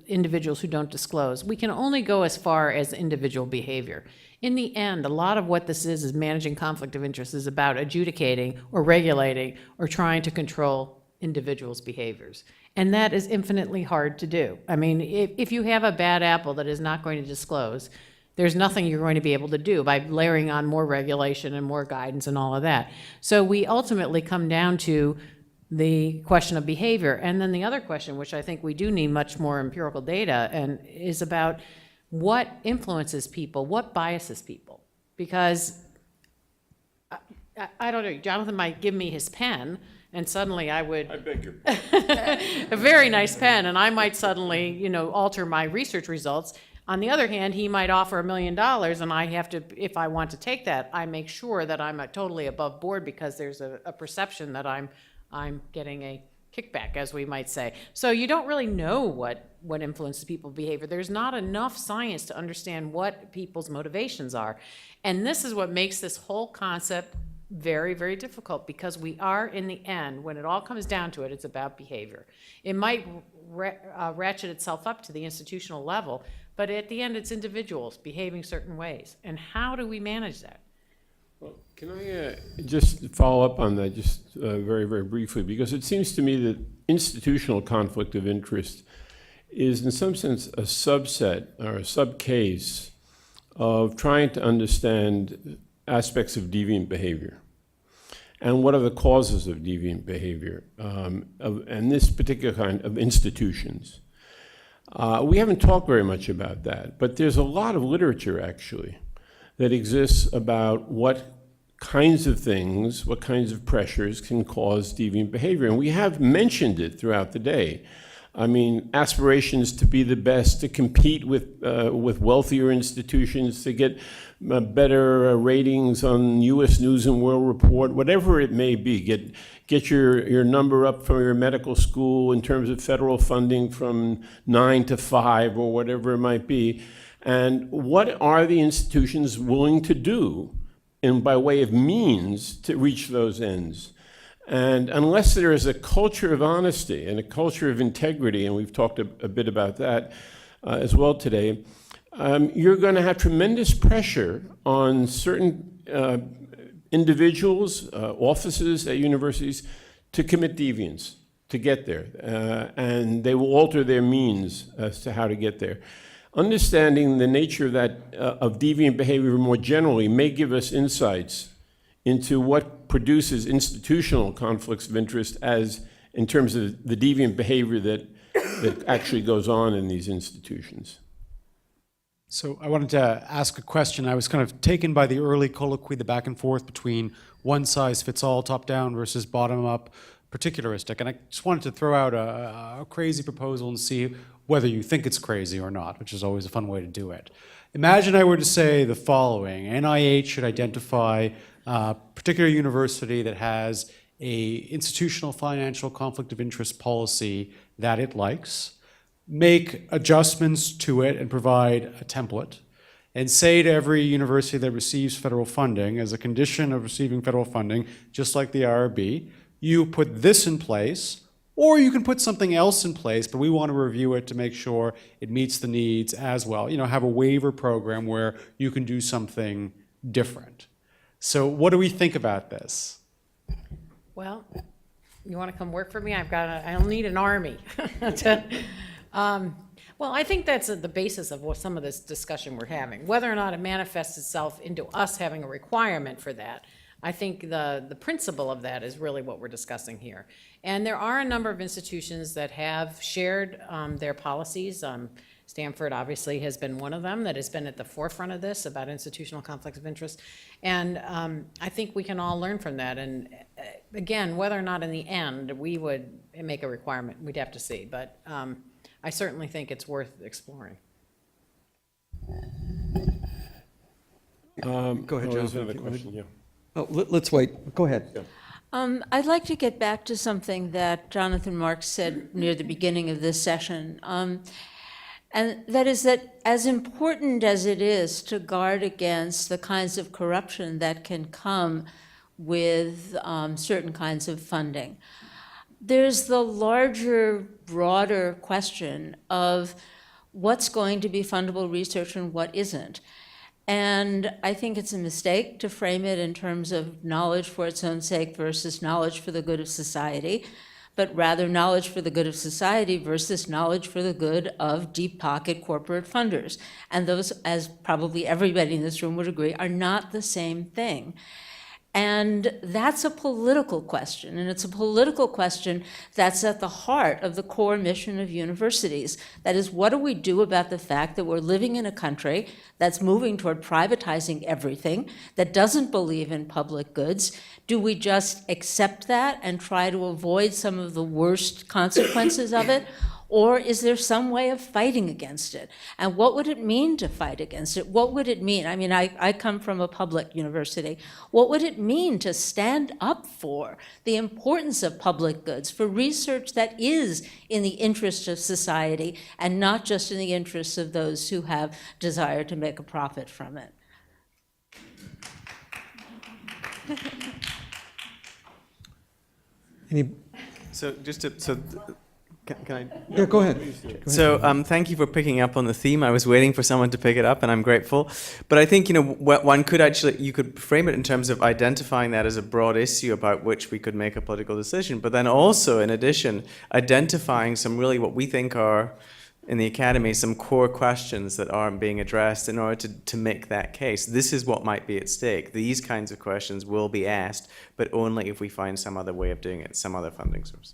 individuals who don't disclose, we can only go as far as individual behavior. In the end, a lot of what this is managing conflict of interest is about adjudicating or regulating or trying to control individuals' behaviors. And that is infinitely hard to do. I mean, if you have a bad apple that is not going to disclose, there's nothing you're going to be able to do by layering on more regulation and more guidance and all of that. So we ultimately come down to the question of behavior. And then the other question, which I think we do need much more empirical data, and is about what influences people, what biases people. Because, I don't know, Jonathan might give me his pen, and suddenly I beg your pardon. A very nice pen, and I might suddenly, you know, alter my research results. On the other hand, he might offer $1 million, and I have to, if I want to take that, I make sure that I'm totally above board because there's a perception that I'm getting a kickback, as we might say. So you don't really know what influences people's behavior. There's not enough science to understand what people's motivations are. And this is what makes this whole concept very, very difficult, because we are, in the end, when it all comes down to it, it's about behavior. It might ratchet itself up to the institutional level, but at the end, it's individuals behaving certain ways. And how do we manage that? Well, can I just follow up on that just very, very briefly? Because it seems to me that institutional conflict of interest is in some sense a subset or a subcase of trying to understand aspects of deviant behavior. and what are the causes of deviant behavior, and this particular kind of institutions. We haven't talked very much about that, but there's a lot of literature, actually, that exists about what kinds of things, what kinds of pressures can cause deviant behavior. And we have mentioned it throughout the day. I mean, aspirations to be the best, to compete with wealthier institutions, to get better ratings on U.S. News and World Report, whatever it may be. Get your number up from your medical school in terms of federal funding from 9 to 5 or whatever it might be. And what are the institutions willing to do by way of means to reach those ends? And unless there is a culture of honesty and a culture of integrity, and we've talked a bit about that as well today, you're going to have tremendous pressure on certain individuals, offices at universities, to commit deviance, to get there. And they will alter their means as to how to get there. Understanding the nature of that, of deviant behavior more generally, may give us insights into what produces institutional conflicts of interest as in terms of the deviant behavior that actually goes on in these institutions. So I wanted to ask a question. I was kind of taken by the early colloquy, the back and forth between one size fits all, top down versus bottom up, particularistic. And I just wanted to throw out a crazy proposal and see whether you think it's crazy or not, which is always a fun way to do it. Imagine I were to say the following: NIH should identify a particular university that has a institutional financial conflict of interest policy that it likes, make adjustments to it and provide a template, and say to every university that receives federal funding, as a condition of receiving federal funding, just like the IRB, you put this in place, or you can put something else in place, but we want to review it to make sure it meets the needs as well. You know, have a waiver program where you can do something different. So what do we think about this? Well, you want to come work for me? I'll need an army. Well, I think that's the basis of what some of this discussion we're having. Whether or not it manifests itself into us having a requirement for that, I think the principle of that is really what we're discussing here. And there are a number of institutions that have shared their policies. Stanford obviously has been one of them that has been at the forefront of this about institutional conflicts of interest. And I think we can all learn from that. And again, whether or not in the end we would make a requirement, we'd have to see. But I certainly think it's worth exploring. Go ahead, There's Jonathan. another question, yeah. Oh, let's wait. Go ahead. I'd like to get back to something that Jonathan Marks said near the beginning of this session. And that is that as important as it is to guard against the kinds of corruption that can come with certain kinds of funding, there's the larger, broader question of what's going to be fundable research and what isn't. And I think it's a mistake to frame it in terms of knowledge for its own sake versus knowledge for the good of society, but rather knowledge for the good of society versus knowledge for the good of deep pocket corporate funders. And those, as probably everybody in this room would agree, are not the same thing. And that's a political question, and it's a political question that's at the heart of the core mission of universities. That is, what do we do about the fact that we're living in a country that's moving toward privatizing everything, that doesn't believe in public goods? Do we just accept that and try to avoid some of the worst consequences of it? Or is there some way of fighting against it? And what would it mean to fight against it? What would it mean? I mean, I come from a public university. What would it mean to stand up for the importance of public goods, for research that is in the interest of society and not just in the interests of those who have desire to make a profit from it? Can I? Yeah, go ahead. So thank you for picking up on the theme. I was waiting for someone to pick it up, and I'm grateful. But I think, one could you could frame it in terms of identifying that as a broad issue about which we could make a political decision, but then also, in addition, identifying some really what we think are in the academy some core questions that aren't being addressed in order to make that case. This is what might be at stake. These kinds of questions will be asked, but only if we find some other way of doing it, some other funding source.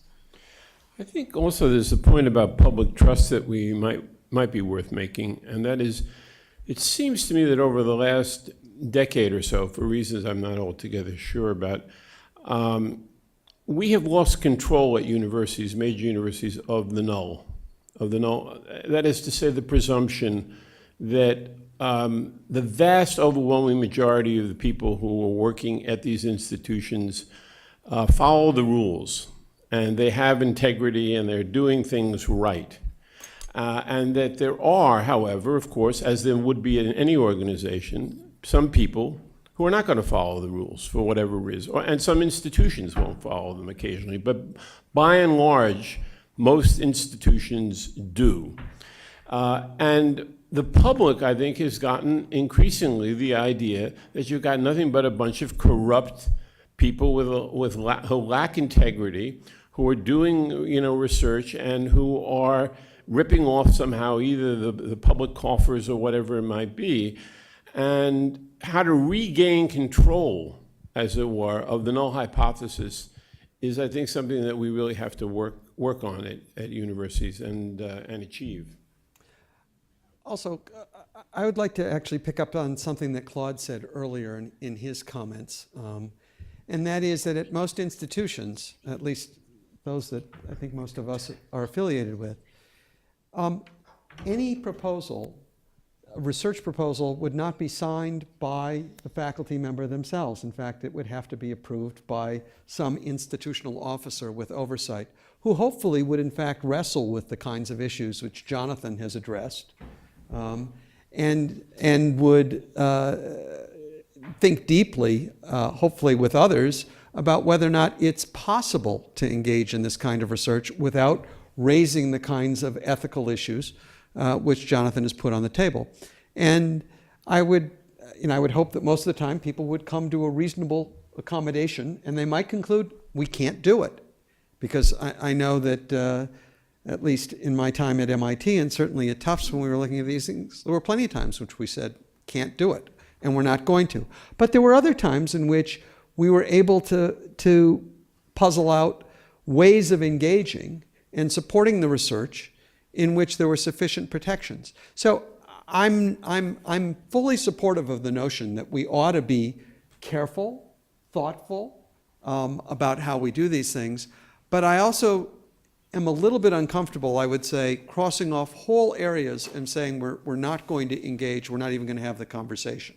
I think also there's a point about public trust that we might be worth making, and that is, it seems to me that over the last decade or so, for reasons I'm not altogether sure about, we have lost control at universities, major universities, of the null. That is to say, the presumption that the vast overwhelming majority of the people who are working at these institutions follow the rules, and they have integrity, and they're doing things right. And that there are, however, of course, as there would be in any organization, some people who are not going to follow the rules for whatever reason, and some institutions won't follow them occasionally. But by and large, most institutions do. And the public, I think, has gotten increasingly the idea that you've got nothing but a bunch of corrupt people who lack integrity, who are doing, research, and who are ripping off somehow either the public coffers or whatever it might be, and how to regain control, as it were, of the null hypothesis is, I think, something that we really have to work on at universities and achieve. Also, I would like to actually pick up on something that Claude said earlier in his comments, and that is that at most institutions, at least those that I think most of us are affiliated with, any proposal, a research proposal, would not be signed by the faculty member themselves. In fact, it would have to be approved by some institutional officer with oversight, who hopefully would in fact wrestle with the kinds of issues which Jonathan has addressed, and would think deeply, hopefully with others, about whether or not it's possible to engage in this kind of research without raising the kinds of ethical issues which Jonathan has put on the table. And I would hope that most of the time people would come to a reasonable accommodation, and they might conclude we can't do it. Because I know that at least in my time at MIT and certainly at Tufts when we were looking at these things, there were plenty of times which we said can't do it, and we're not going to. But there were other times in which we were able to puzzle out ways of engaging and supporting the research in which there were sufficient protections. So I'm fully supportive of the notion that we ought to be careful, thoughtful about how we do these things, but I also am a little bit uncomfortable, I would say, crossing off whole areas and saying we're not going to engage, we're not even going to have the conversation.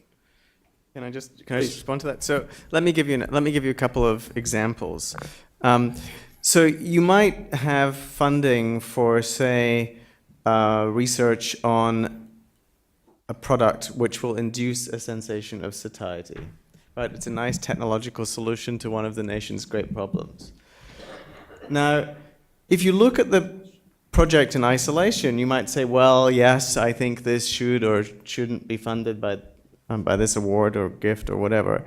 Can I just respond to that? So let me give you a couple of examples. So you might have funding for, say, research on a product which will induce a sensation of satiety. Right? It's a nice technological solution to one of the nation's great problems. Now, if you look at the project in isolation, you might say, well, yes, I think this should or shouldn't be funded by this award or gift or whatever.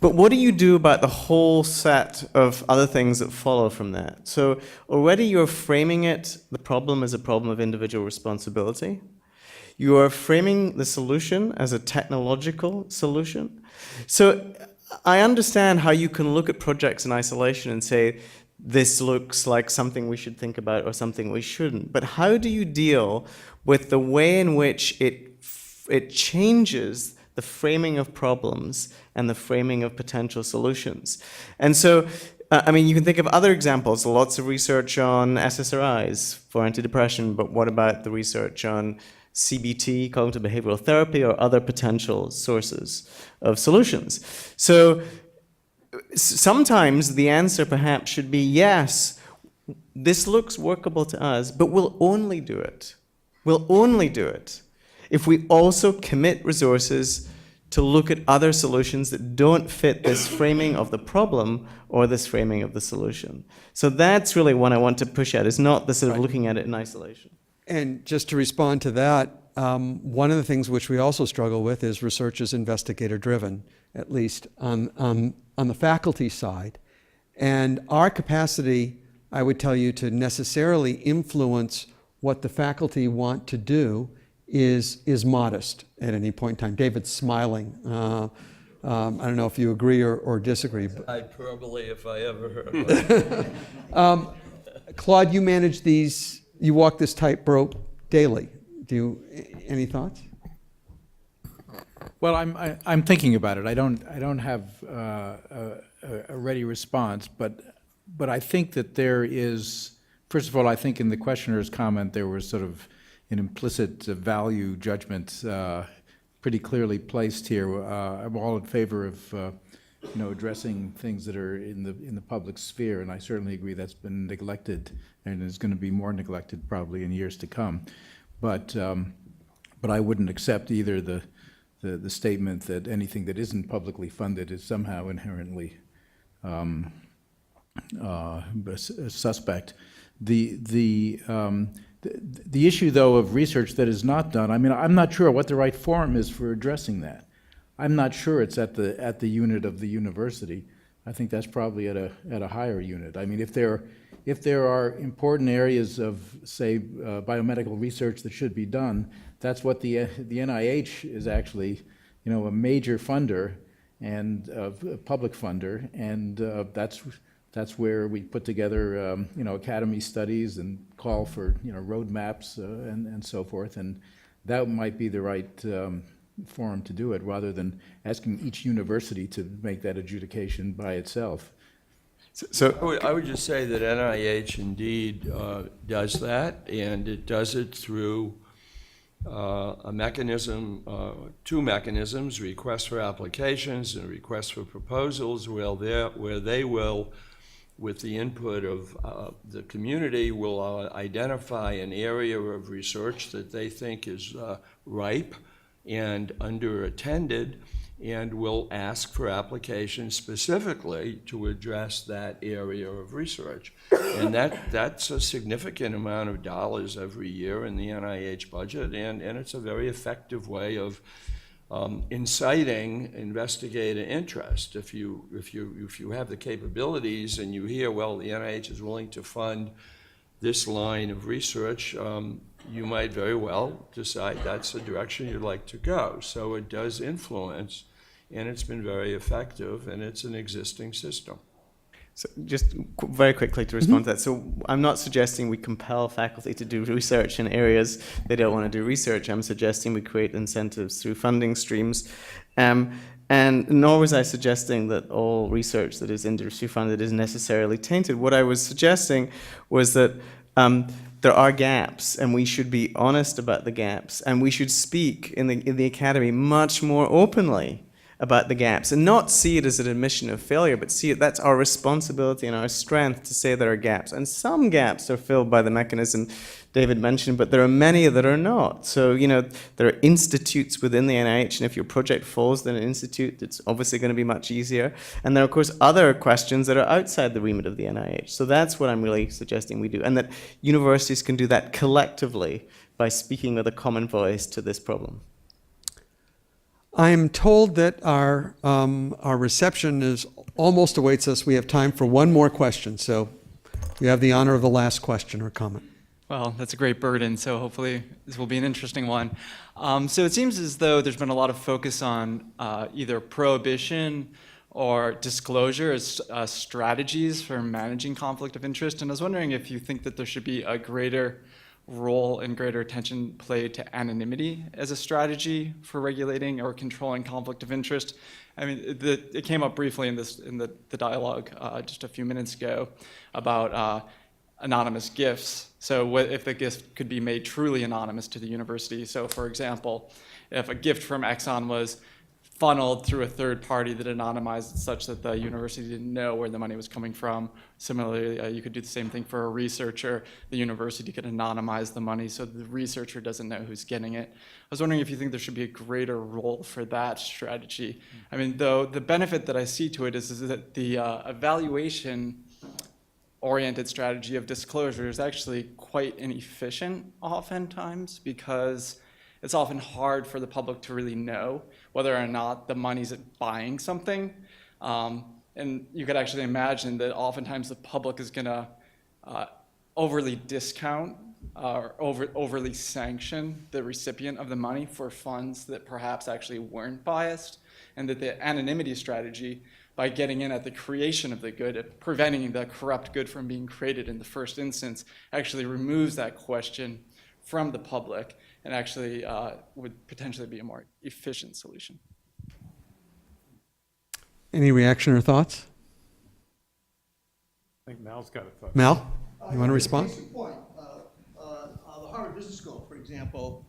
But what do you do about the whole set of other things that follow from that? So already you're framing the problem as a problem of individual responsibility. You are framing the solution as a technological solution. So I understand how you can look at projects in isolation and say, this looks like something we should think about or something we shouldn't. But how do you deal with the way in which it changes the framing of problems and the framing of potential solutions? And so, you can think of other examples, lots of research on SSRIs for antidepressant, but what about the research on CBT, cognitive behavioral therapy, or other potential sources of solutions? So sometimes the answer perhaps should be, yes, this looks workable to us, but we'll only do it. We'll only do it if we also commit resources to look at other solutions that don't fit this framing of the problem or this framing of the solution. So that's really what I want to push at, is not the sort of looking at it in isolation. And just to respond to that, one of the things which we also struggle with is research is investigator-driven, at least on the faculty side. And our capacity, I would tell you, to necessarily influence what the faculty want to do is modest at any point in time. David's smiling. I don't know if you agree or disagree. Hyperbole, if I ever heard one. Claude, you manage these, you walk this tightrope daily. Any thoughts? Well, I'm thinking about it. I don't have a ready response, but I think that there is, first of all, I think in the questioner's comment there was sort of an implicit value judgment pretty clearly placed here. I'm all in favor of addressing things that are in the public sphere, and I certainly agree that's been neglected and is going to be more neglected probably in years to come. But I wouldn't accept either the statement that anything that isn't publicly funded is somehow inherently suspect. The issue, though, of research that is not done, I mean, I'm not sure what the right forum is for addressing that. I'm not sure it's at the unit of the university. I think that's probably at a higher unit. I mean, if there are important areas of, say, biomedical research that should be done, that's what the NIH is actually, a major funder and a public funder, and that's where we put together, academy studies and call for, roadmaps and so forth, and that might be the right forum to do it, rather than asking each university to make that adjudication by itself. So I would just say that NIH indeed does that, and it does it through a mechanism, two mechanisms: requests for applications and requests for proposals, where they will, with the input of the community, will identify an area of research that they think is ripe and underattended, and will ask for applications specifically to address that area of research. And that's a significant amount of dollars every year in the NIH budget, and it's a very effective way of inciting investigator interest. If you have the capabilities and you hear, well, the NIH is willing to fund this line of research, you might very well decide that's the direction you'd like to go. So it does influence, and it's been very effective, and it's an existing system. So just very quickly to respond to that. So I'm not suggesting we compel faculty to do research in areas they don't want to do research. I'm suggesting we create incentives through funding streams. And nor was I suggesting that all research that is industry funded is necessarily tainted. What I was suggesting was that there are gaps, and we should be honest about the gaps, and we should speak in the academy much more openly about the gaps, and not see it as an admission of failure, but see it, that's our responsibility and our strength to say there are gaps. And some gaps are filled by the mechanism David mentioned, but there are many that are not. So, there are institutes within the NIH, and if your project falls in an institute, it's obviously going to be much easier. And there are, of course, other questions that are outside the remit of the NIH. So that's what I'm really suggesting we do, and that universities can do that collectively by speaking with a common voice to this problem. I'm told that our reception almost awaits us. We have time for one more question, so you have the honor of the last question or comment. Well, that's a great burden, so hopefully this will be an interesting one. So it seems as though there's been a lot of focus on either prohibition or disclosure as strategies for managing conflict of interest, and I was wondering if you think that there should be a greater role and greater attention played to anonymity as a strategy for regulating or controlling conflict of interest. I mean, it came up briefly in the dialogue just a few minutes ago about anonymous gifts. So what if the gift could be made truly anonymous to the university? So for example, if a gift from Exxon was funneled through a third party that anonymized it such that the university didn't know where the money was coming from. Similarly, you could do the same thing for a researcher. The university could anonymize the money so the researcher doesn't know who's getting it. I was wondering if you think there should be a greater role for that strategy. I mean, though, the benefit that I see to it is that the evaluation-oriented strategy of disclosure is actually quite inefficient oftentimes, because it's often hard for the public to really know whether or not the money's buying something. And you could actually imagine that oftentimes the public is going to overly discount or overly sanction the recipient of the money for funds that perhaps actually weren't biased, and that the anonymity strategy, by getting in at the creation of the good, preventing the corrupt good from being created in the first instance, actually removes that question from the public and actually would potentially be a more efficient solution. Any reaction or thoughts? I think Mal's got a thought. Mal, you want to respond? Case in point, the Harvard Business School, for example,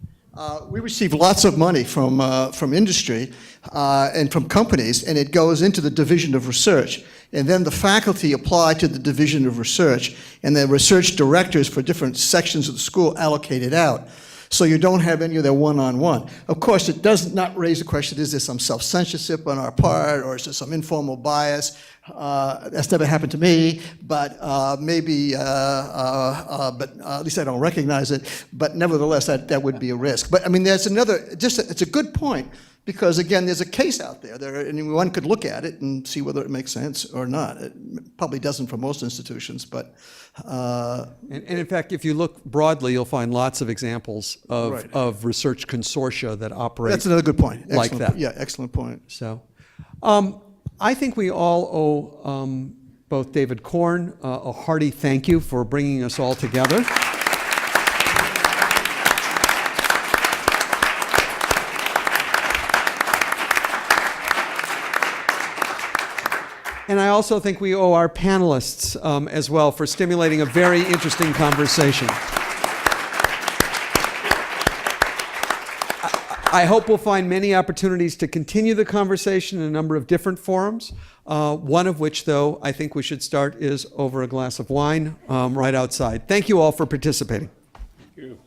we receive lots of money from industry and from companies, and it goes into the division of research. And then the faculty apply to the division of research, and the research directors for different sections of the school allocate it out. So you don't have any of that one-on-one. Of course, it does not raise the question, is there some self-censorship on our part, or is there some informal bias? That's never happened to me, but maybe, but at least I don't recognize it. But nevertheless, that would be a risk. But I mean, there's another, it's a good point, because again, there's a case out there, and one could look at it and see whether it makes sense or not. It probably doesn't for most institutions, but. And in fact, if you look broadly, you'll find lots of examples of research consortia that operate. That's another good point. Like Excellent. that. Yeah, excellent point. So, I think we all owe both David Korn a hearty thank you for bringing us all together. And I also think we owe our panelists as well for stimulating a very interesting conversation. I hope we'll find many opportunities to continue the conversation in a number of different forums, one of which, though, I think we should start is over a glass of wine right outside. Thank you all for participating. Thank you.